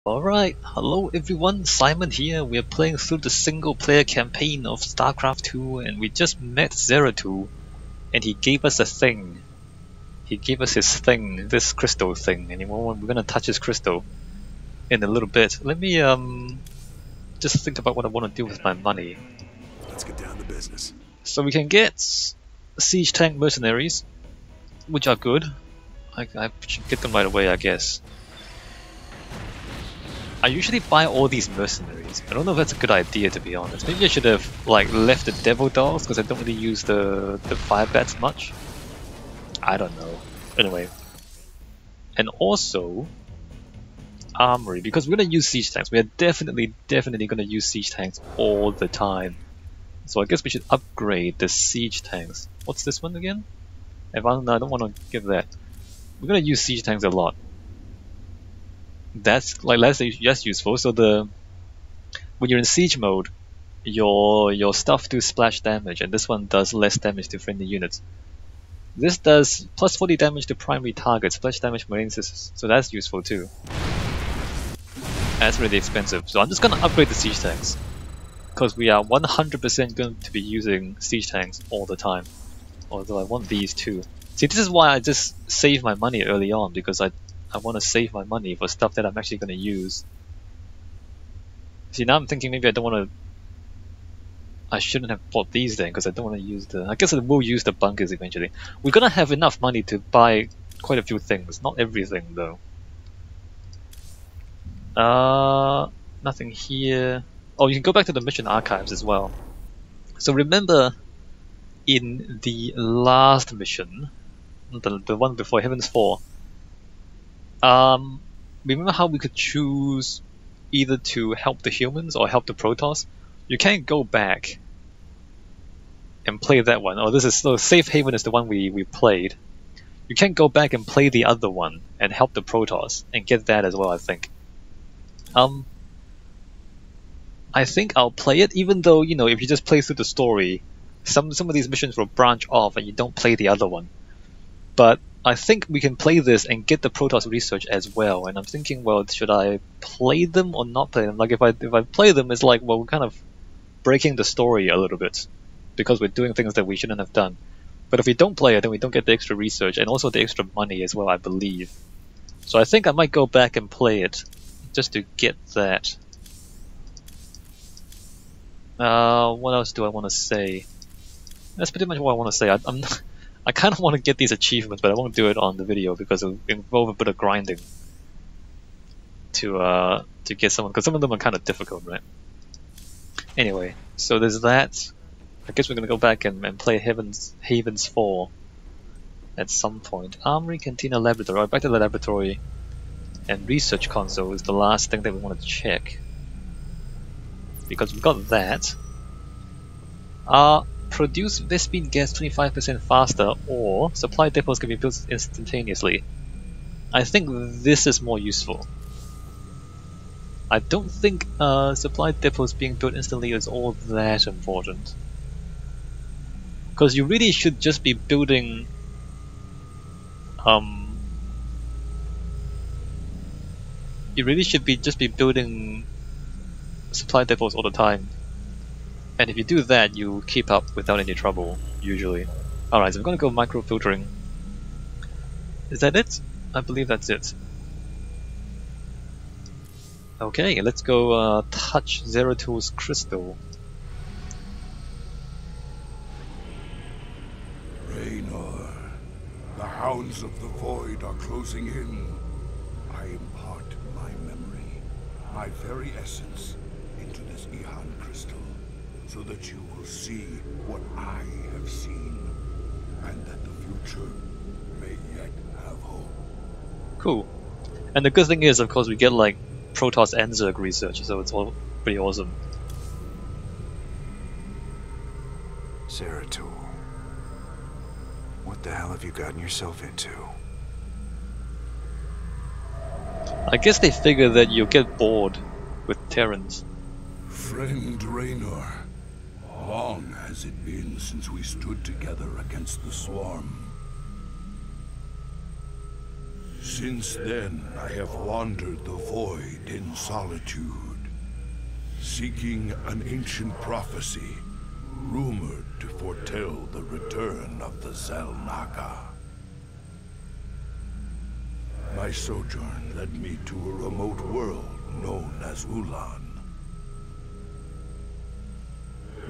Alright, hello everyone, Simon here. We are playing through the single player campaign of Starcraft 2 and we just met Zeratul and he gave us a thing. He gave us his thing, this crystal thing, and we're gonna touch his crystal in a little bit. Let me just think about what I want to do with my money. Let's get down to business. So we can get siege tank mercenaries, which are good. I should get them right away, I guess. I usually buy all these mercenaries. I don't know if that's a good idea, to be honest. Maybe I should have left the devil dolls because I don't really use the fire bats much. I don't know. Anyway, and also armory, because we're gonna use siege tanks. We are definitely gonna use siege tanks all the time. So I guess we should upgrade the siege tanks. What's this one again? No, I don't want to give that. We're gonna use siege tanks a lot. That's less useful. So when you're in siege mode, your stuff do splash damage, and this one does less damage to friendly units. This does plus 40 damage to primary targets, splash damage marine systems, so that's useful too. That's really expensive, so I'm just gonna upgrade the siege tanks, because we are 100% going to be using siege tanks all the time. Although I want these too. See, this is why I just save my money early on, because I want to save my money for stuff that I'm actually going to use. See, now I'm thinking maybe I shouldn't have bought these then, because I don't want to use I guess I will use the bunkers eventually. We're going to have enough money to buy quite a few things. Not everything, though. Nothing here. Oh, you can go back to the mission archives as well. So remember, in the last mission, the one before Heaven's 4, remember how we could choose either to help the humans or help the Protoss? You can't go back and play that one. Oh, Safe Haven is the one we played. You can't go back and play the other one and help the Protoss and get that as well, I think. I think I'll play it, even though, you know, if you just play through the story, some of these missions will branch off and you don't play the other one. But I think we can play this and get the Protoss research as well, and I'm thinking, well, should I play them or not play them? Like, if I play them, it's like, well, we're kind of breaking the story a little bit, because we're doing things that we shouldn't have done. But if we don't play it, then we don't get the extra research, and also the extra money as well, I believe. So I think I might go back and play it, just to get that. What else do I want to say? That's pretty much what I want to say. I kind of want to get these achievements, but I won't do it on the video because it'll involve a bit of grinding to get someone, because some of them are kind of difficult, right? Anyway, so there's that. I guess we're gonna go back and play Havens 4 at some point. Armory, Cantina, Laboratory. Right, back to the laboratory, and research console is the last thing that we want to check, because we've got that. Produce Vespene gas 25% faster, or supply depots can be built instantaneously. I think this is more useful. I don't think supply depots being built instantly is all that important, because you really should just be building supply depots all the time. And if you do that, you keep up without any trouble, usually. Alright, so I'm gonna go micro-filtering. Is that it? I believe that's it. Okay, let's go touch Zeratul's crystal. Raynor, the hounds of the void are closing in. I impart my memory, my very essence, into this Ihan crystal, so that you will see what I have seen, and that the future may yet have hope. Cool. And the good thing is, of course, we get like Protoss and Zerg research, so it's all pretty awesome. Zeratul, what the hell have you gotten yourself into? I guess they figure that you'll get bored with Terrans. Friend Raynor, long has it been since we stood together against the Swarm. Since then, I have wandered the void in solitude, seeking an ancient prophecy, rumored to foretell the return of the Zelnaga. My sojourn led me to a remote world known as Ulan,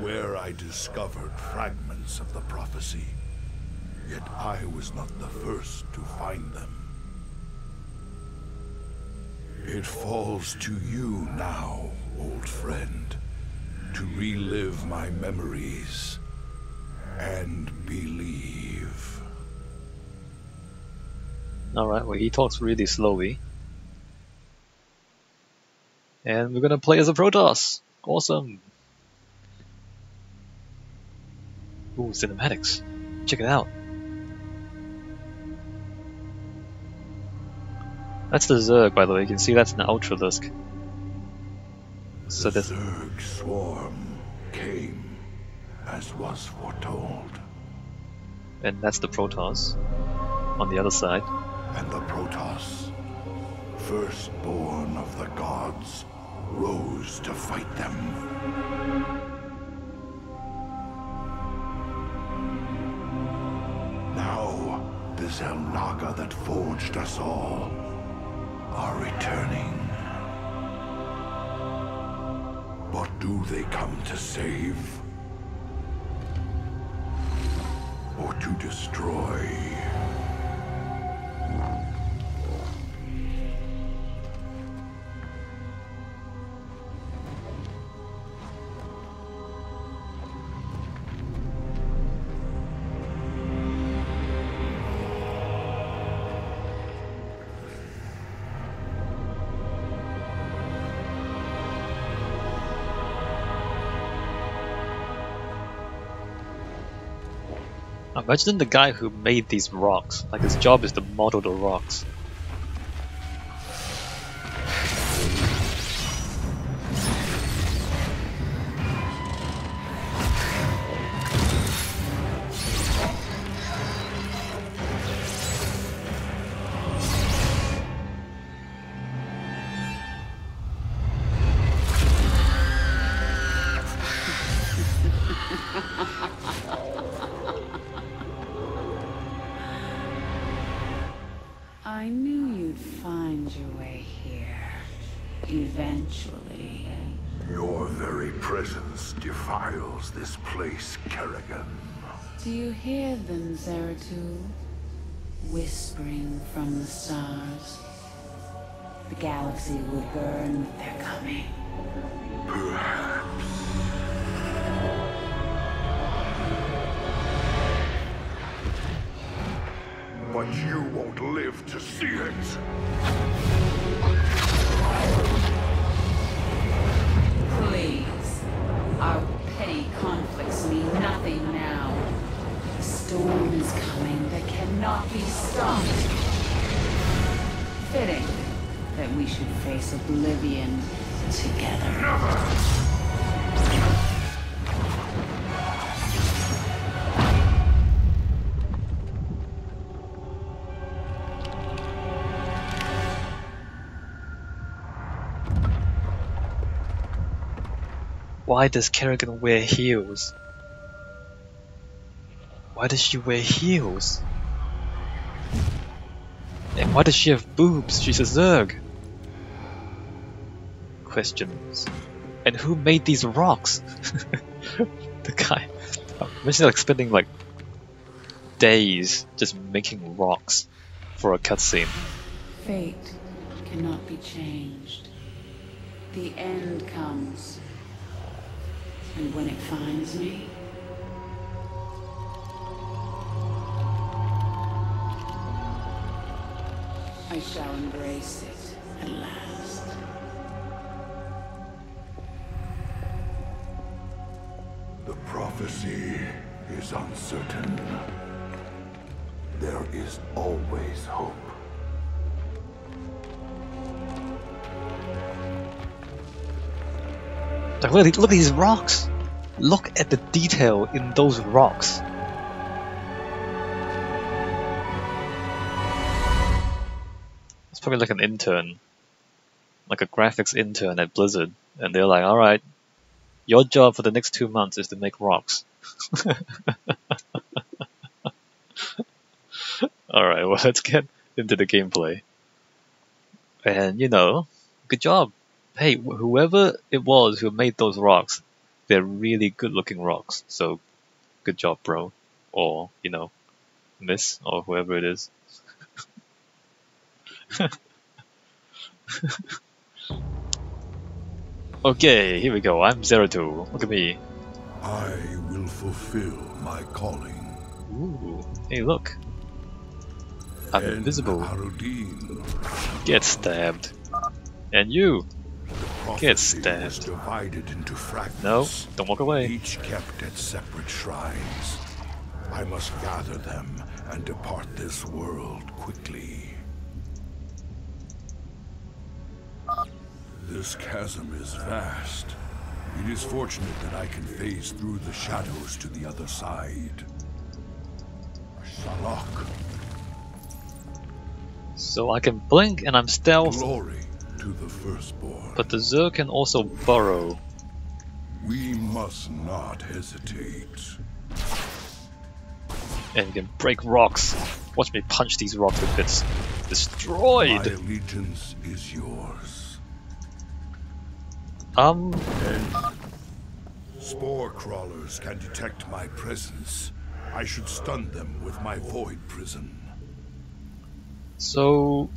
where I discovered fragments of the prophecy. Yet I was not the first to find them. It falls to you now, old friend, to relive my memories and believe. Alright, well he talks really slowly. And we're gonna play as a Protoss! Awesome! Ooh, cinematics. Check it out. That's the Zerg, by the way. You can see that's an Ultralisk. So The this, Zerg swarm came as was foretold, and that's the Protoss on the other side. and the Protoss, firstborn of the gods, rose to fight them. Now, the Zelnaga that forged us all are returning. But do they come to save? Or to destroy? Imagine the guy who made these rocks. Like his job is to model the rocks. I knew you'd find your way here. Eventually. Your very presence defiles this place, Kerrigan. Do you hear them, Zeratul? Whispering from the stars. The galaxy will burn with their coming. Perhaps. But you won't live to see it. Please. Our petty conflicts mean nothing now. The storm is coming that cannot be stopped. Fitting that we should face oblivion together. Never! Why does Kerrigan wear heels? Why does she wear heels? And why does she have boobs? She's a Zerg. Questions. And who made these rocks? The guy. Imagine like spending like days just making rocks for a cutscene. Fate cannot be changed. The end comes. And when it finds me, I shall embrace it at last. The prophecy is uncertain. There is always hope. Like, look at these rocks! Look at the detail in those rocks. probably like an intern, like a graphics intern at Blizzard, and they're like, all right, your job for the next 2 months is to make rocks. All right, well, let's get into the gameplay. And good job. Hey, whoever it was who made those rocks, they're really good-looking rocks. So, good job, bro, or miss, or whoever it is. Okay, here we go. I'm Zeratul. Look at me. I will fulfill my calling. Ooh, hey, look. I'm invisible. Arudin, Get stabbed. And you. Get prophecy stabbed. was divided into fragments. No, don't walk away. Each kept at separate shrines. I must gather them and depart this world quickly. This chasm is vast. It is fortunate that I can phase through the shadows to the other side. Shalak. So I can blink and I'm stealth, Glory to the firstborn. but the Zer can also burrow. We must not hesitate. And you can break rocks. Watch me punch these rocks to bits. My Destroyed! allegiance is yours. Spore crawlers can detect my presence. I should stun them with my void prison. So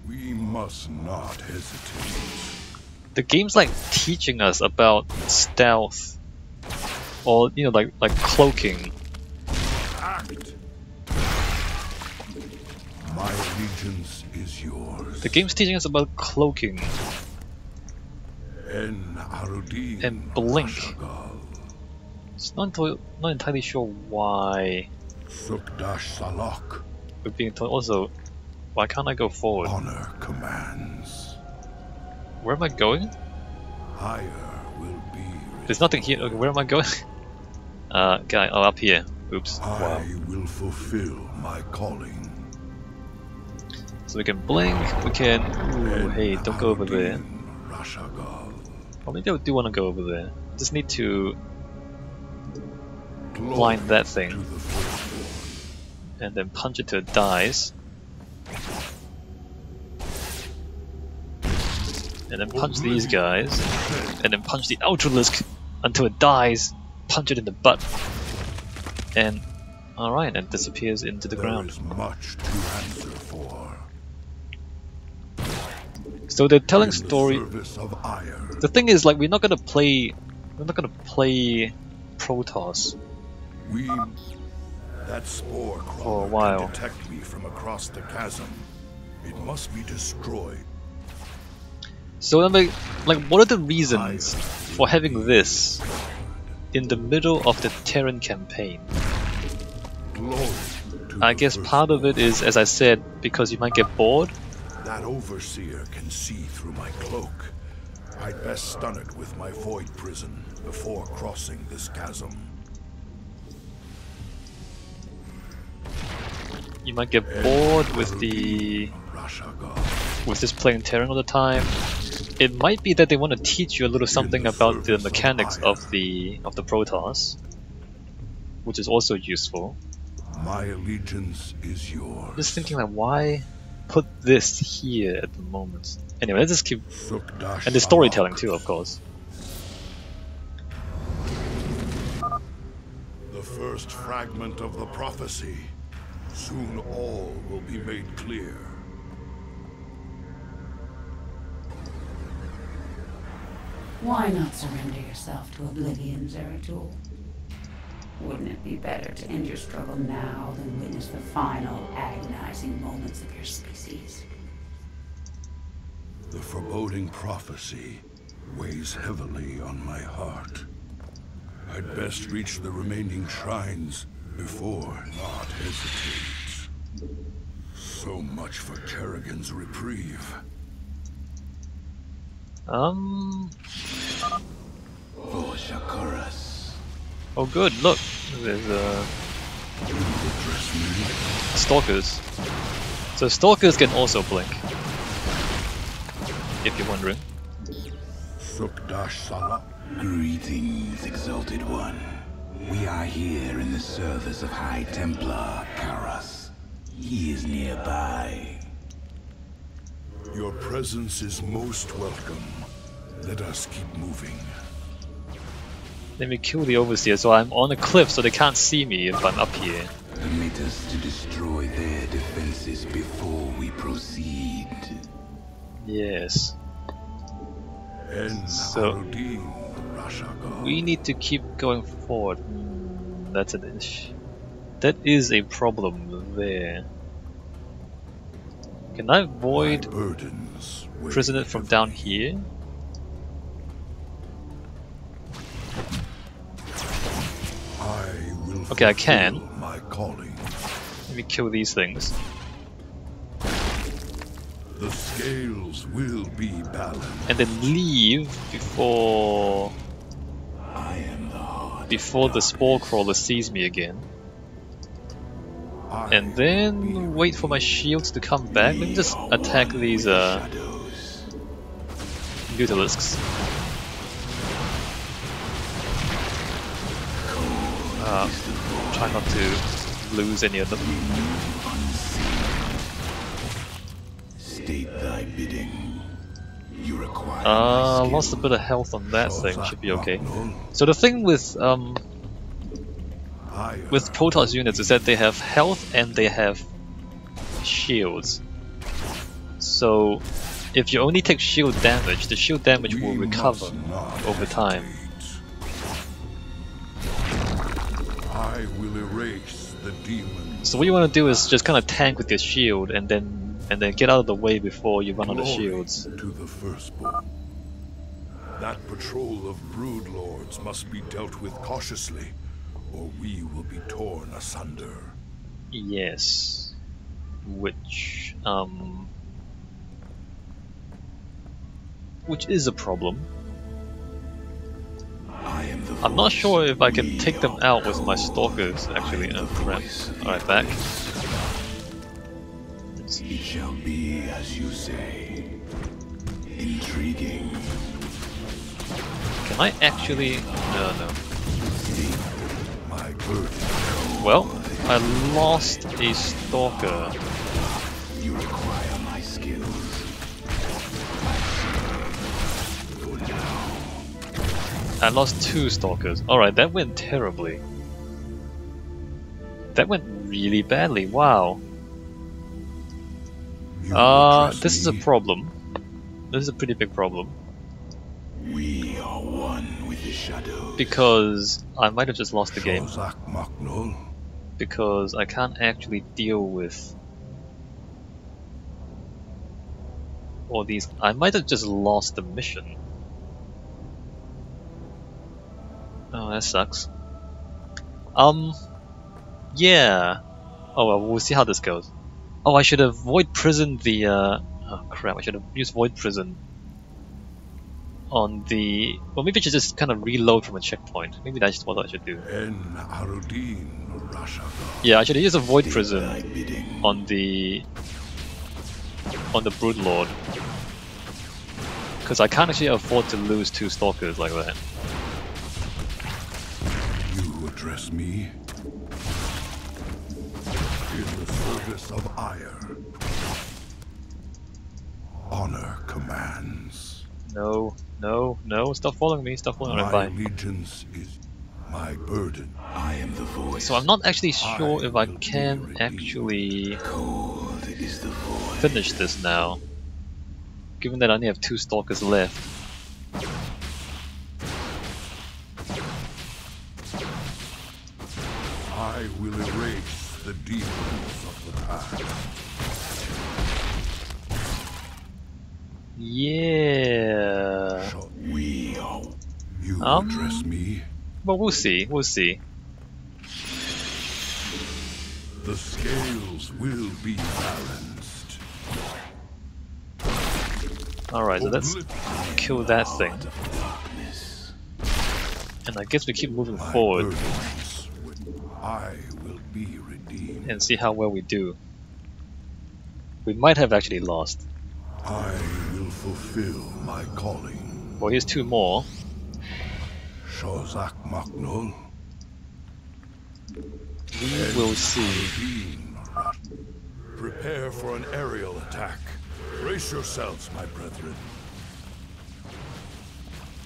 We must not hesitate. the game's like teaching us about stealth, or like cloaking. Act. My allegiance is yours. The game's teaching us about cloaking En Arudin and blink. Ashagal. It's not entirely sure why Sukdash Salak. we're being told. Also, why can't I go forward? Honor commands. Where am I going? Higher will be. There's nothing here. Okay, where am I going? Guy, oh, up here. Oops. Wow. I will fulfill my calling. So we can blink. We can. Ooh, hey, don't go over there. Rashagal. Or maybe I do want to go over there. Just need to Glory blind that to thing the firstborn. and then punch it till it dies. And then punch these guys. And then punch the Ultralisk until it dies. Punch it in the butt. And alright, and it disappears into the There ground. is much to answer for. So they're telling In story. the service of ire. The thing is, like, we're not gonna play Protoss. That spore For a crawler while. can detect me from across the chasm. It must be destroyed. So I'm like, what are the reasons for having this in the middle of the Terran campaign? Glory to I the guess part of it is, as I said, because you might get bored. That overseer can see through my cloak. I'd best stun it with my void prison before crossing this chasm. You might get bored with Rashagal. just playing Terran all the time. It might be that they want to teach you a little something about the mechanics of the Protoss, which is also useful. My allegiance is yours. Just thinking like, why put this here at the moment? Anyway, let's just keep. Sukdash And the storytelling Salak. too, of course. The first fragment of the prophecy. Soon all will be made clear. Why not surrender yourself to oblivion, Zeratul? Wouldn't it be better to end your struggle now than witness the final agonizing moments of your species? The foreboding prophecy weighs heavily on my heart. I'd best reach the remaining shrines before not hesitate. So much for Kerrigan's reprieve. Oh good, look, there's Stalkers. So Stalkers can also blink. if you're wondering. Sukdash Salah. Greetings, Exalted One. We are here in the service of High Templar Karas. He is nearby. Your presence is most welcome. Let us keep moving. Let me kill the Overseer so I'm on a cliff so they can't see me if I'm up here. Permit us to destroy their defenses before we proceed. Yes. En So- Harudin Rashaga. We need to keep going forward. That's an issue. That is a problem there. Can I My avoid burdens weigh prisoner from heavily. down here? I will Okay, I can. fulfill my calling. Let me kill these things. The scales will be balanced. And then leave before the spore crawler sees me again. I And then wait for my shields to come back. Let me just attack these Mutalisks. Try not to lose any of them. State thy bidding. You require Lost a bit of health on that thing, should be okay. So the thing with Protoss units is that they have health and they have shields. So if you only take shield damage, the shield damage will recover over time. I will erase the demons. So what you want to do is just kind of tank with your shield and then get out of the way before you run out of Glory shields. to the firstborn. That patrol of broodlords must be dealt with cautiously, or we will be torn asunder. Yes. Which is a problem. I am the I'm not voice. sure if I can We take them are out with my cold. stalkers, actually. I am the Crap. voice of Alright, the back. It shall be as you say. Intriguing. Can I actually... No. My burden. Well, I lost a stalker. You require my skills. For now. I lost 2 stalkers. Alright, that went terribly. That went really badly, wow. You address This is a me. problem. This is a pretty big problem. We are one with the shadows. Because I might have just lost the game. Shozak Maknul. Because I can't actually deal with all these. I might have just lost the mission. Oh, that sucks. Yeah. Oh well, we'll see how this goes. Oh, I should have void prisoned the. Oh crap! I should have used void prison on the. Well, maybe I should just kind of reload from a checkpoint. Maybe that's what I should do. En Harudin Rashaga. Yeah, I should have used a void Thy prison bidding. on the Broodlord, because I can't actually afford to lose 2 stalkers like that. You address me in the service of ire. Honor commands. No, stop following me, stop following me. My Bye. allegiance is my burden. I am the voice. So I'm not actually sure if I will be can redeemed. actually Cold is the voice. finish this now, given that I only have 2 stalkers left. I will erase the demons of the past. Yeah. We are. You Um, address me. But we'll see. The scales will be balanced. Alright, so let's kill that thing. Of darkness. And I guess we keep moving My forward burdens, I will be redeemed. and see how well we do. We might have actually lost. I will fulfill my calling. Well, here's two more. Shozak Maknul. We will see. Prepare for an aerial attack. Brace yourselves, my brethren.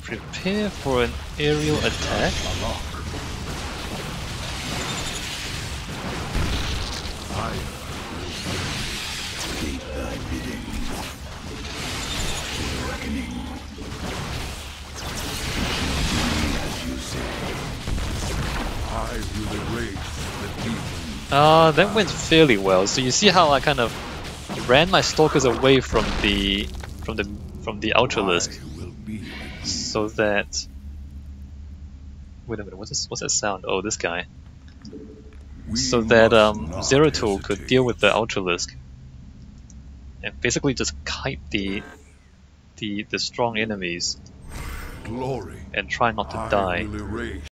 Prepare for an aerial attack. Keep thy bidding. Reckoning. As you say. I will erase the demon. That went fairly well. So you see how I kind of ran my stalkers away from the Ultralisk, I will be with you. so that. Wait a minute, what's that sound? Oh, this guy. We So that must not Zeratul could hesitate. deal with the Ultralisk and basically just kite the strong enemies Glory. and try not to I die. will erase